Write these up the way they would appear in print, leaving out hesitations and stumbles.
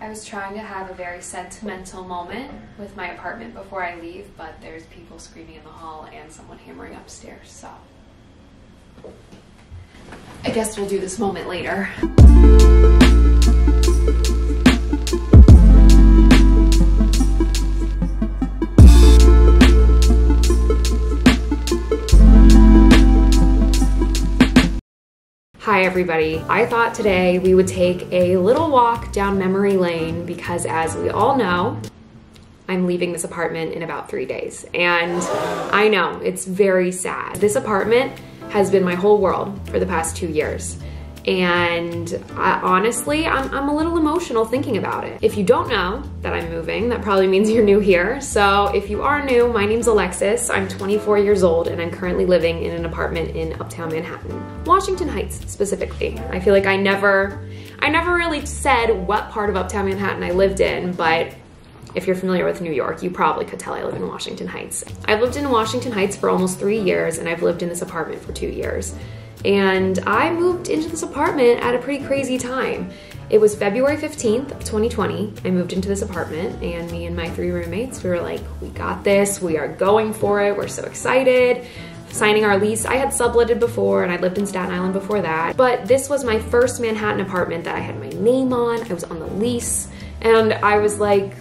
I was trying to have a very sentimental moment with my apartment before I leave, but there's people screaming in the hall and someone hammering upstairs, so I guess we'll do this moment later. Hi everybody. I thought today we would take a little walk down memory lane because, as we all know, I'm leaving this apartment in about 3 days. And I know, it's very sad. This apartment has been my whole world for the past 2 years. And honestly, I'm a little emotional thinking about it. If you don't know that I'm moving, that probably means you're new here. So if you are new, my name's Alexis. I'm 24 years old and I'm currently living in an apartment in Uptown Manhattan, Washington Heights specifically. I feel like I never really said what part of Uptown Manhattan I lived in, but if you're familiar with New York, you probably could tell I live in Washington Heights. I've lived in Washington Heights for almost 3 years and I've lived in this apartment for 2 years. And I moved into this apartment at a pretty crazy time. It was February 15th of 2020. I moved into this apartment and me and my 3 roommates, we were like, we got this, we are going for it, we're so excited. Signing our lease. I had subletted before and I lived in Staten Island before that. But this was my first Manhattan apartment that I had my name on. I was on the lease and I was like,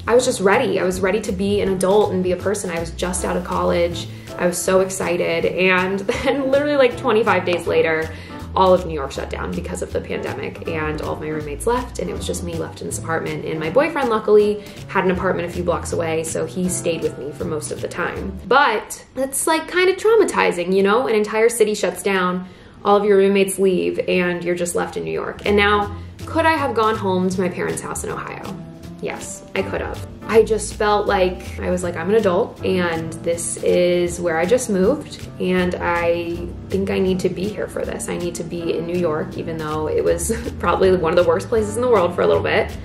I was just ready. I was ready to be an adult and be a person. I was just out of college. I was so excited. And then literally like 25 days later, all of New York shut down because of the pandemic and all of my roommates left and it was just me left in this apartment. And my boyfriend luckily had an apartment a few blocks away, so he stayed with me for most of the time. But it's like kind of traumatizing, you know? An entire city shuts down, all of your roommates leave and you're just left in New York. And now, could I have gone home to my parents' house in Ohio? Yes, I could have. I just felt like, I was like, I'm an adult and this is where I just moved and I think I need to be here for this. I need to be in New York, even though it was probably one of the worst places in the world for a little bit.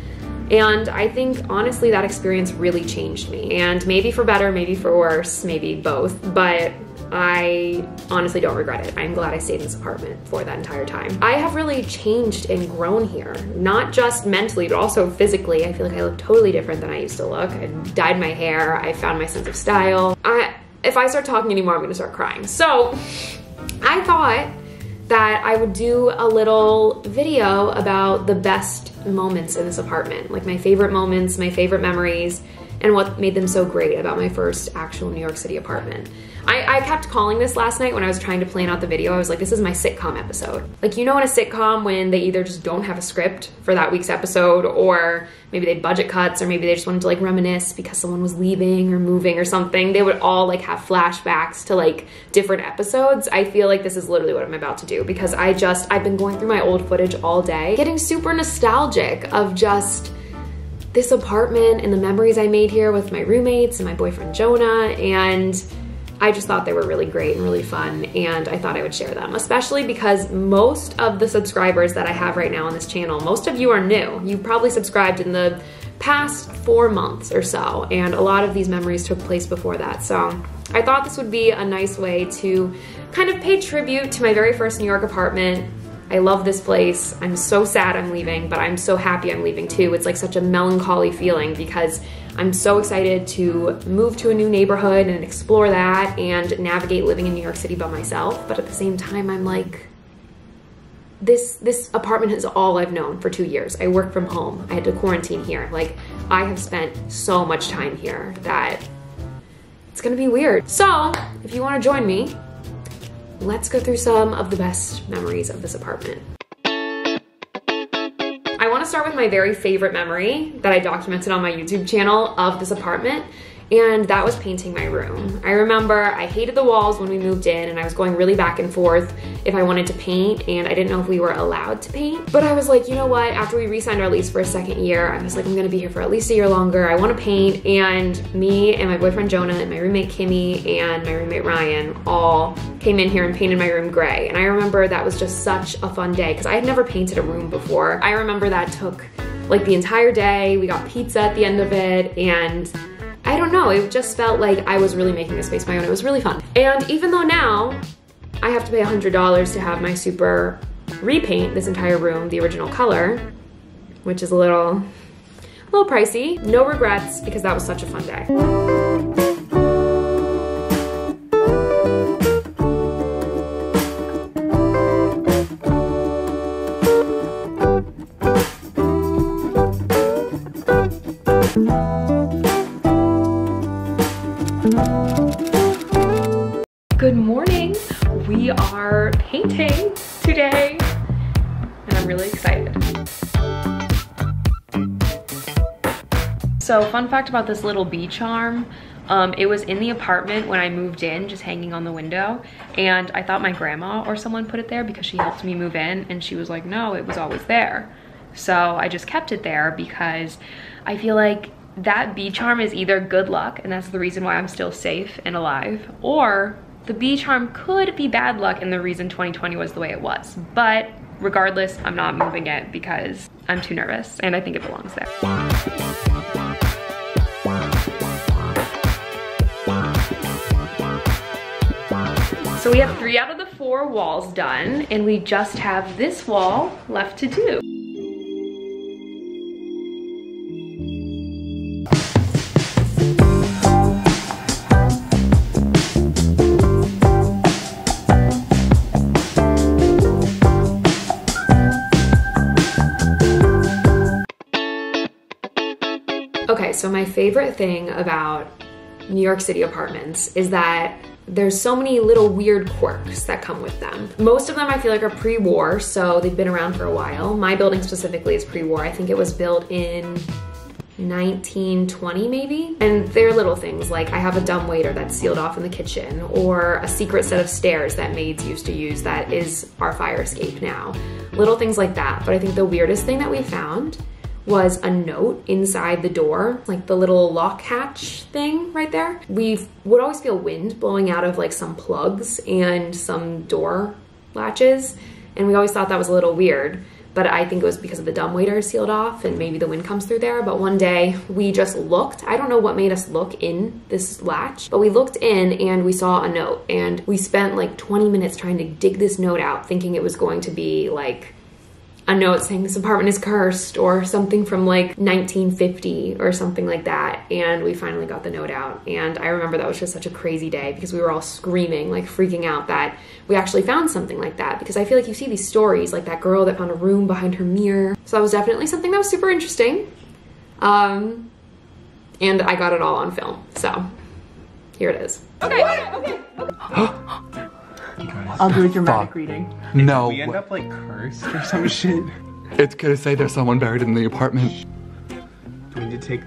And I think honestly that experience really changed me, and maybe for better, maybe for worse, maybe both, but I honestly don't regret it. I'm glad I stayed in this apartment for that entire time. I have really changed and grown here, not just mentally, but also physically. I feel like I look totally different than I used to look. I dyed my hair, I found my sense of style. If I start talking anymore, I'm gonna start crying. So I thought that I would do a little video about the best moments in this apartment, like my favorite moments, my favorite memories, and what made them so great about my first actual New York City apartment. I kept calling this last night when I was trying to plan out the video. I was like, this is my sitcom episode. Like, you know, in a sitcom when they either just don't have a script for that week's episode, or maybe they budget cuts, or maybe they just wanted to like reminisce because someone was leaving or moving or something. They would all like have flashbacks to like different episodes. I feel like this is literally what I'm about to do because I've been going through my old footage all day, getting super nostalgic of just this apartment and the memories I made here with my roommates and my boyfriend Jonah, and I just thought they were really great and really fun, and I thought I would share them, especially because most of the subscribers that I have right now on this channel, most of you are new. You probably subscribed in the past 4 months or so, and a lot of these memories took place before that. So I thought this would be a nice way to kind of pay tribute to my very first New York apartment. I love this place. I'm so sad I'm leaving, but I'm so happy I'm leaving too. It's like such a melancholy feeling because I'm so excited to move to a new neighborhood and explore that and navigate living in New York City by myself. But at the same time, I'm like, this apartment is all I've known for 2 years. I work from home. I had to quarantine here. Like, I have spent so much time here that it's gonna be weird. So if you wanna join me, let's go through some of the best memories of this apartment. I want to start with my very favorite memory that I documented on my YouTube channel of this apartment, and that was painting my room. I remember I hated the walls when we moved in, and I was going really back and forth if I wanted to paint, and I didn't know if we were allowed to paint. But I was like, you know what, after we re-signed our lease for a second year, I was like, I'm gonna be here for at least a year longer. I wanna paint, and me and my boyfriend Jonah and my roommate Kimmy and my roommate Ryan all came in here and painted my room gray. And I remember that was just such a fun day because I had never painted a room before. I remember that took like the entire day. We got pizza at the end of it, and I don't know, it just felt like I was really making this space my own. It was really fun. And even though now I have to pay $100 to have my super repaint this entire room the original color, which is a little pricey. No regrets because that was such a fun day. Good morning. We are painting today and I'm really excited. So fun fact about this little bee charm, it was in the apartment when I moved in, just hanging on the window, and I thought my grandma or someone put it there because she helped me move in, and she was like, no, it was always there. So I just kept it there because I feel like that bee charm is either good luck, and that's the reason why I'm still safe and alive, or the bee charm could be bad luck and the reason 2020 was the way it was. But regardless, I'm not moving it because I'm too nervous and I think it belongs there. So we have 3 out of the 4 walls done, and we just have this wall left to do. Okay, so my favorite thing about New York City apartments is that there's so many little weird quirks that come with them. Most of them I feel like are pre-war, so they've been around for a while. My building specifically is pre-war. I think it was built in 1920 maybe. And they're little things like I have a dumbwaiter that's sealed off in the kitchen, or a secret set of stairs that maids used to use that is our fire escape now. Little things like that. But I think the weirdest thing that we found was a note inside the door, like the little lock hatch thing right there. We would always feel wind blowing out of like some plugs and some door latches, and we always thought that was a little weird, but I think it was because of the dumbwaiter sealed off and maybe the wind comes through there. But one day we just looked. I don't know what made us look in this latch, but we looked in and we saw a note, and we spent like 20 minutes trying to dig this note out, thinking it was going to be like a note saying this apartment is cursed or something from like 1950 or something like that. And we finally got the note out. And I remember that was just such a crazy day because we were all screaming, like freaking out that we actually found something like that, because I feel like you see these stories like that girl that found a room behind her mirror. So that was definitely something that was super interesting. And I got it all on film. So here it is. Okay. I'll do a dramatic reading. No. We end up like cursed or some shit. It's gonna say there's someone buried in the apartment. Do we need to take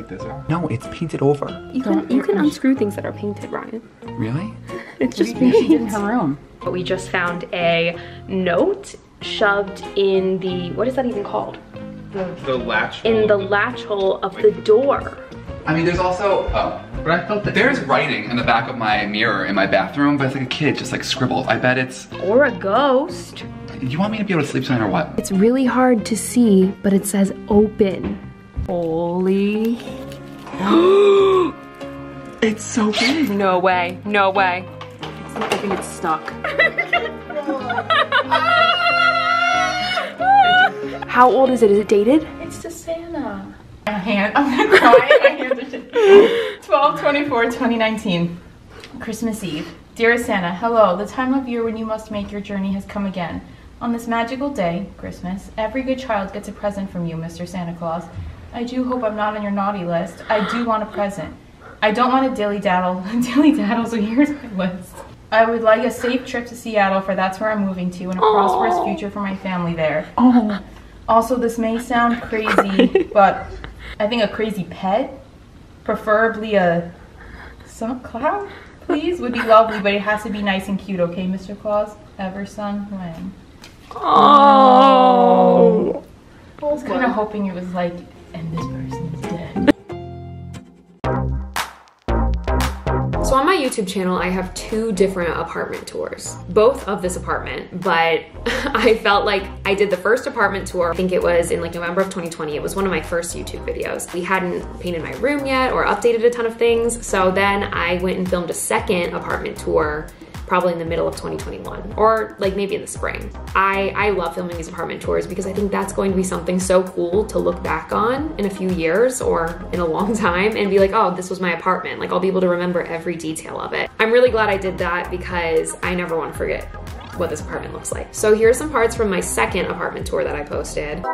this off? No, it's painted over. You can unscrew things that are painted, Ryan. Really? It's just painted in her room. But we just found a note shoved in the, what is that even called? The latch. In the latch hole of the door. I mean, there's also, but I felt that there's writing in the back of my mirror in my bathroom, but it's like a kid just like scribbled. I bet it's... Or a ghost. You want me to be able to sleep tonight or what? It's really hard to see, but it says open. Holy. It's so big. No way, no way. I think it's stuck. How old is it? Is it dated? It's to Santa. My hand, I'm gonna cry. My hands are shaking. 12/24/2019, Christmas Eve. Dear Santa, hello. The time of year when you must make your journey has come again. On this magical day, Christmas, every good child gets a present from you, Mr. Santa Claus. I do hope I'm not on your naughty list. I do want a present. I don't want a dilly-daddle. Dilly-daddle, so here's my list. I would like a safe trip to Seattle, for that's where I'm moving to, and a prosperous future for my family there. Oh. Also, this may sound crazy, but I think a crazy pet, preferably a clown, please, would be lovely, but it has to be nice and cute, okay, Mr. Claus? Ever, son, when? Oh. I was kind of hoping it was like, and this person's dead. So on my YouTube channel, I have 2 different apartment tours, both of this apartment, but I felt like I did the first apartment tour, I think it was in like November of 2020. It was one of my first YouTube videos. We hadn't painted my room yet or updated a ton of things. So then I went and filmed a second apartment tour probably in the middle of 2021, or like maybe in the spring. I love filming these apartment tours because I think that's going to be something so cool to look back on in a few years or in a long time and be like, oh, this was my apartment. Like I'll be able to remember every detail of it. I'm really glad I did that because I never want to forget what this apartment looks like. So here are some parts from my second apartment tour that I posted.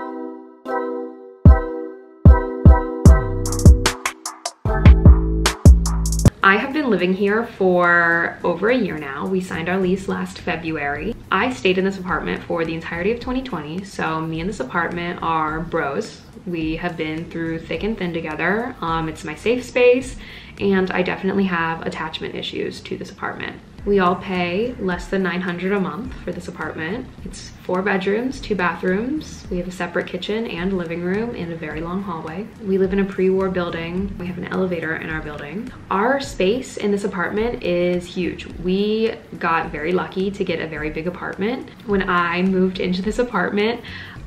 I have been living here for over a year now. We signed our lease last February. I stayed in this apartment for the entirety of 2020, so me and this apartment are bros. We have been through thick and thin together. It's my safe space, and I definitely have attachment issues to this apartment. We all pay less than $900 a month for this apartment. It's 4 bedrooms, 2 bathrooms. We have a separate kitchen and living room and a very long hallway. We live in a pre-war building. We have an elevator in our building. Our space in this apartment is huge. We got very lucky to get a very big apartment. When I moved into this apartment,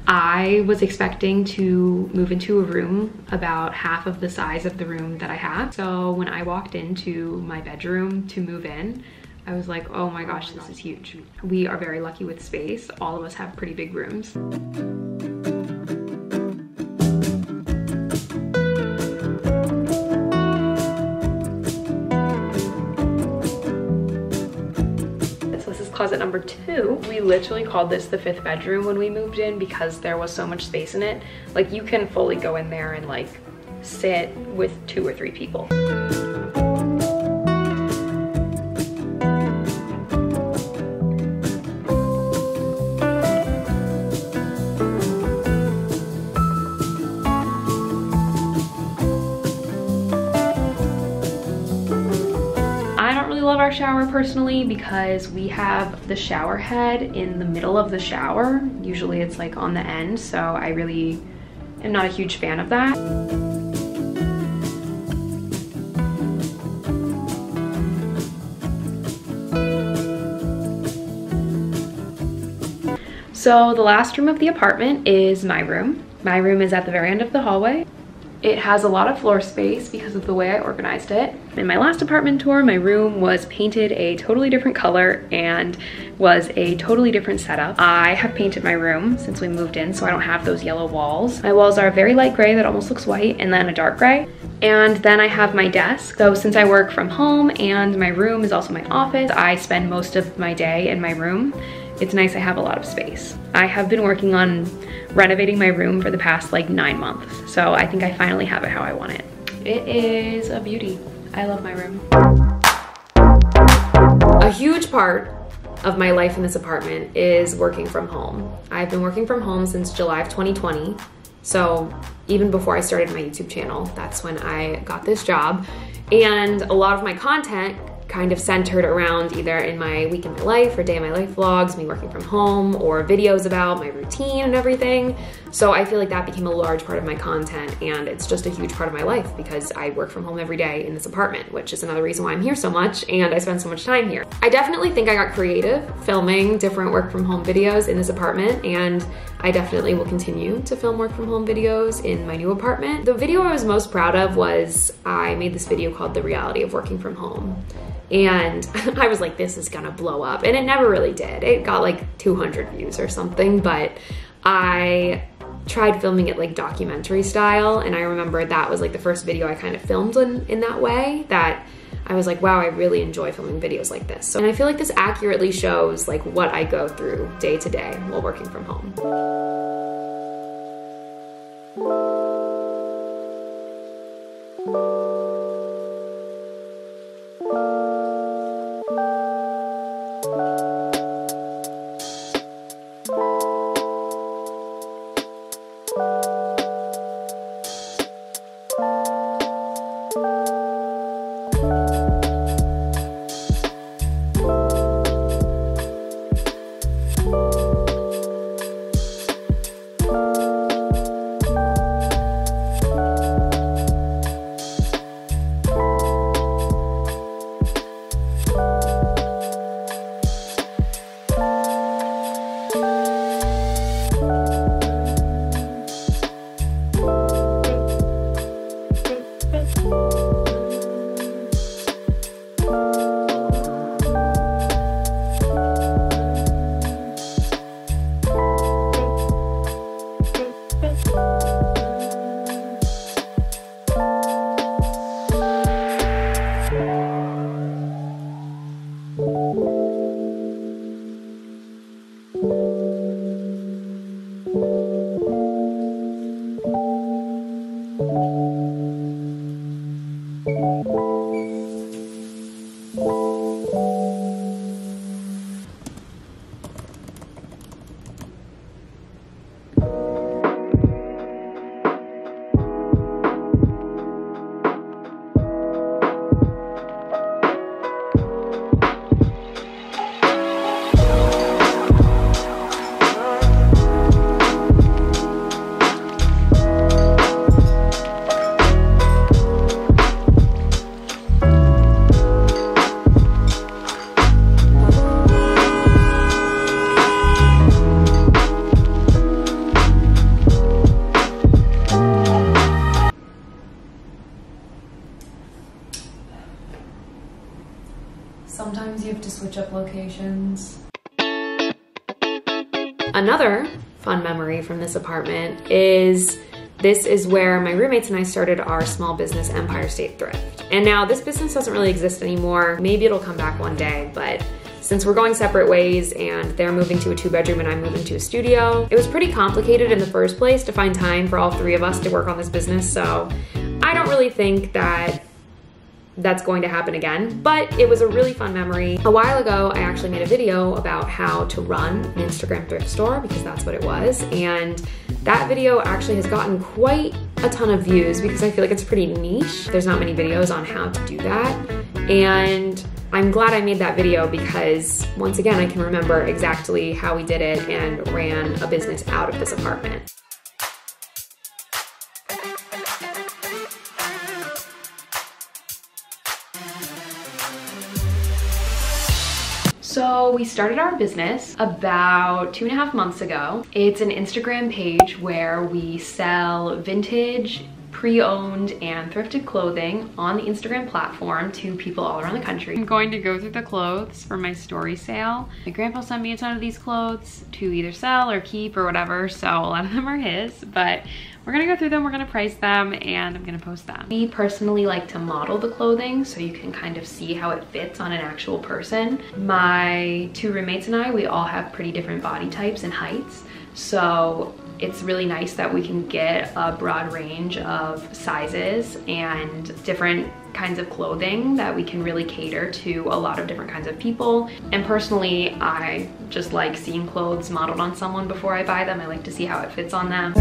I was expecting to move into a room about half of the size of the room that I have. So when I walked into my bedroom to move in, I was like, oh my gosh, this is huge. We are very lucky with space. All of us have pretty big rooms. This is closet number 2. We literally called this the 5th bedroom when we moved in because there was so much space in it. Like you can fully go in there and like sit with 2 or 3 people. Love our shower personally because we have the shower head in the middle of the shower. Usually it's like on the end, so I really am not a huge fan of that. So the last room of the apartment is my room. My room is at the very end of the hallway. It has a lot of floor space because of the way I organized it. In my last apartment tour, my room was painted a totally different color and was a totally different setup. I have painted my room since we moved in, so I don't have those yellow walls. My walls are a very light gray that almost looks white, and then a dark gray. And then I have my desk. So since I work from home and my room is also my office, I spend most of my day in my room. It's nice I have a lot of space. I have been working on renovating my room for the past like 9 months. So I think I finally have it how I want it. It is a beauty. I love my room. A huge part of my life in this apartment is working from home. I've been working from home since July of 2020. So even before I started my YouTube channel, that's when I got this job. And a lot of my content kind of centered around either in my week in my life or day in my life vlogs, me working from home, or videos about my routine and everything. So I feel like that became a large part of my content, and it's just a huge part of my life because I work from home every day in this apartment, which is another reason why I'm here so much and I spend so much time here. I definitely think I got creative filming different work from home videos in this apartment, and I definitely will continue to film work from home videos in my new apartment. The video I was most proud of was I made this video called The Reality of Working from Home. And I was like, this is gonna blow up. And it never really did. It got like 200 views or something, but I tried filming it like documentary style. And I remember that was like the first video I kind of filmed in that way, that I was like, wow, I really enjoy filming videos like this. So, and I feel like this accurately shows like what I go through day to day while working from home. switch up locations. Another fun memory from this apartment is this is where my roommates and I started our small business, Empire State Thrift. And now this business doesn't really exist anymore. Maybe it'll come back one day, but since we're going separate ways and they're moving to a 2-bedroom and I'm moving to a studio, it was pretty complicated in the first place to find time for all 3 of us to work on this business. So I don't really think that that's going to happen again, but it was a really fun memory. A while ago, I actually made a video about how to run an Instagram thrift store, because that's what it was. And that video actually has gotten quite a ton of views because I feel like it's pretty niche. There's not many videos on how to do that. And I'm glad I made that video because once again, I can remember exactly how we did it and ran a business out of this apartment. So we started our business about 2.5 months ago. It's an Instagram page where we sell vintage, pre-owned, and thrifted clothing on the Instagram platform to people all around the country. I'm going to go through the clothes for my story sale. My grandpa sent me a ton of these clothes to either sell or keep or whatever, so a lot of them are his, but we're gonna go through them, we're gonna price them, and I'm gonna post them. We personally like to model the clothing so you can kind of see how it fits on an actual person. My 2 roommates and I, we all have pretty different body types and heights, so it's really nice that we can get a broad range of sizes and different kinds of clothing that we can really cater to a lot of different kinds of people. And personally, I just like seeing clothes modeled on someone before I buy them. I like to see how it fits on them.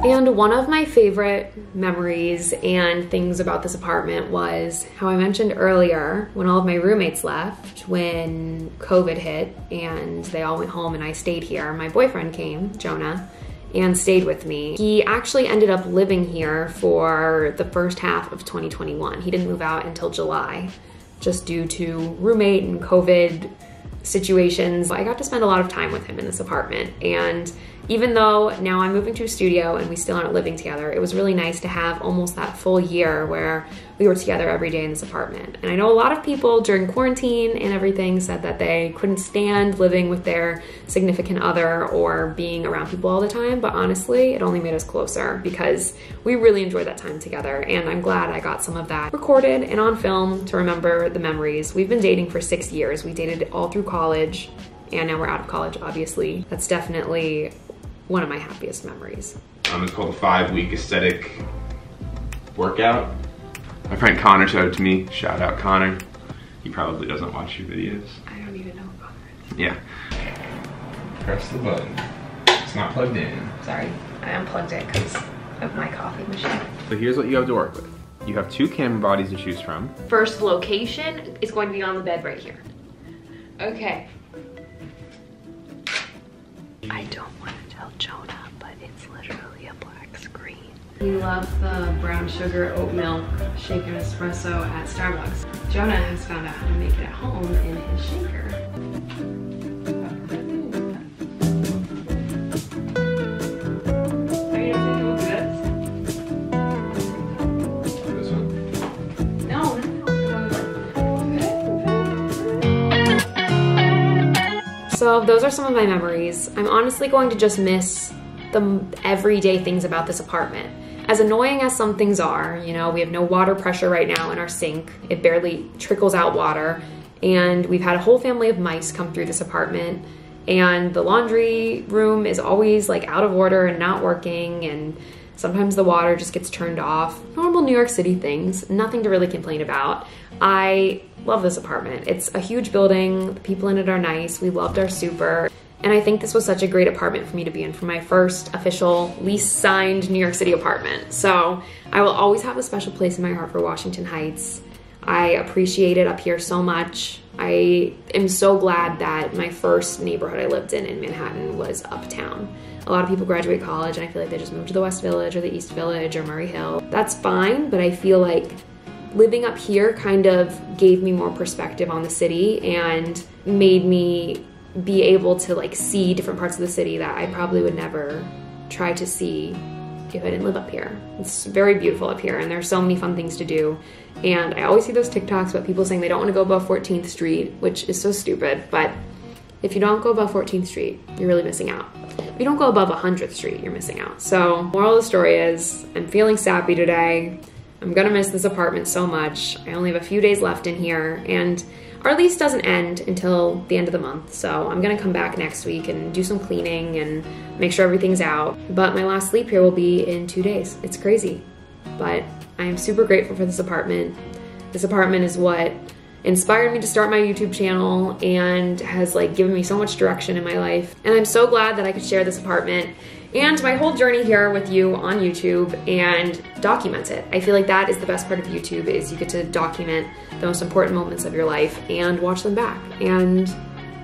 And one of my favorite memories and things about this apartment was how I mentioned earlier when all of my roommates left when COVID hit and they all went home and I stayed here. My boyfriend came, Jonah, and stayed with me. He actually ended up living here for the first half of 2021. He didn't move out until July, just due to roommate and COVID situations. I got to spend a lot of time with him in this apartment, and even though now I'm moving to a studio and we still aren't living together, it was really nice to have almost that full year where we were together every day in this apartment. And I know a lot of people during quarantine and everything said that they couldn't stand living with their significant other or being around people all the time, but honestly, it only made us closer because we really enjoyed that time together, and I'm glad I got some of that recorded and on film to remember the memories. We've been dating for 6 years. We dated all through college, and now we're out of college, obviously. That's definitely one of my happiest memories. It's called a 5-week aesthetic workout. My friend Connor showed it to me. Shout out Connor. He probably doesn't watch your videos. I don't even know who Connor is. Yeah. Press the button. It's not plugged in. Sorry, I unplugged it because of my coffee machine. So here's what you have to work with. You have 2 camera bodies to choose from. First location is going to be on the bed right here. Okay. I don't want to tell Jonah, but it's literally a black screen. He loves the brown sugar oat milk shaken espresso at Starbucks. Jonah has found out how to make it at home in his shaker. Are you gonna do This one. No. So those are some of my memories. I'm honestly going to just miss the everyday things about this apartment. As annoying as some things are, you know, we have no water pressure right now in our sink. It barely trickles out water. And we've had a whole family of mice come through this apartment. And the laundry room is always like out of order and not working. And sometimes the water just gets turned off. Normal New York City things, nothing to really complain about. I love this apartment. It's a huge building. The people in it are nice. We loved our super. And I think this was such a great apartment for me to be in for my first official lease signed New York City apartment. So I will always have a special place in my heart for Washington Heights. I appreciate it up here so much. I am so glad that my first neighborhood I lived in Manhattan was uptown. A lot of people graduate college and I feel like they just move to the West Village or the East Village or Murray Hill. That's fine, but I feel like living up here kind of gave me more perspective on the city and made me be able to like see different parts of the city that I probably would never try to see if I didn't live up here. It's very beautiful up here and there's so many fun things to do. And I always see those TikToks about people saying they don't want to go above 14th Street, which is so stupid, but if you don't go above 14th Street, you're really missing out. If you don't go above 100th Street, you're missing out. So moral of the story is, I'm feeling sappy today. I'm gonna miss this apartment so much. I only have a few days left in here, and our lease doesn't end until the end of the month, so I'm gonna come back next week and do some cleaning and make sure everything's out. But my last sleep here will be in 2 days. It's crazy, but I am super grateful for this apartment. This apartment is what inspired me to start my YouTube channel and has like given me so much direction in my life. And I'm so glad that I could share this apartment and my whole journey here with you on YouTube and document it. I feel like that is the best part of YouTube, is you get to document the most important moments of your life and watch them back. And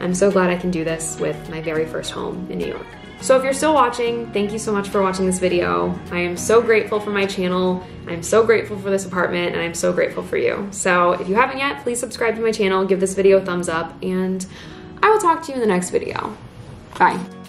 I'm so glad I can do this with my very first home in New York. So if you're still watching, thank you so much for watching this video. I am so grateful for my channel. I'm so grateful for this apartment, and I'm so grateful for you. So if you haven't yet, please subscribe to my channel, give this video a thumbs up, and I will talk to you in the next video. Bye.